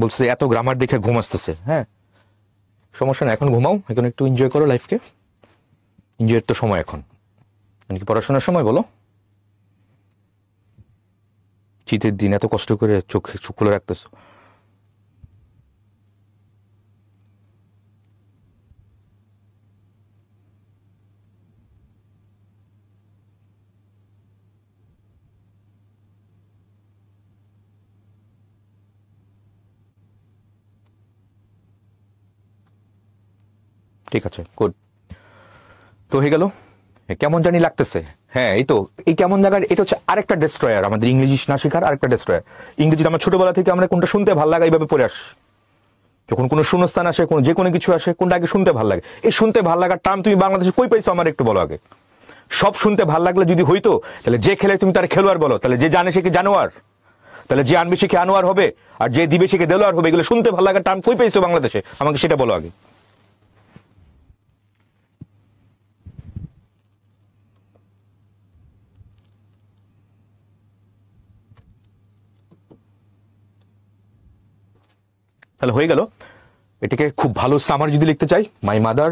বলছে এত গ্রামার দেখে ঘুম আসতেছে। হ্যাঁ, সমস্যা না, এখন ঘুমাও, এখন একটু এনজয় করো লাইফকে। এনজয়ের তো সময় এখন, কি পড়াশোনার সময় বলো? শীতের দিন এত কষ্ট করে চোখ খুলে রাখতেছো। ঠিক আছে, গুড। তো হয়ে গেল। কেমন জানি লাগতেছে। হ্যাঁ, এই তো, এই কেমন জায়গার, এটা হচ্ছে আরেকটা ডেস্ট্রয়ার, আমাদের ইংরেজি না শেখার আরেকটা ডেস্ট্রয়ার। ইংরেজিটা আমরা ছোটবেলা থেকে আমরা কোনটা শুনতে ভালো লাগে এইভাবে পড়ে আসি। যখন কোনো শূন্যস্থান আসে, কোনো যে কোনো কিছু আসে, কোনটা আগে শুনতে ভালো লাগে। এই শুনতে ভালো লাগার টার্ম তুমি বাংলাদেশে কই পাইছো আমার একটু বলো আগে। সব শুনতে ভালো লাগলে যদি হইতো, তাহলে যে খেলে তুমি তার খেলোয়াড় বলো, তাহলে যে জানে সে কি জানোয়ার, তাহলে যে আনবে সে কি আনোয়ার হবে, আর যে দিবে সে কি দেলোয়ার হবে। এগুলো শুনতে ভালো লাগার টার্ম কই পাইছো বাংলাদেশে, আমাকে সেটা বলো আগে। তাহলে হয়ে গেল। এটাকে খুব ভালো সামার যদি লিখতে চাই, মাই মাদার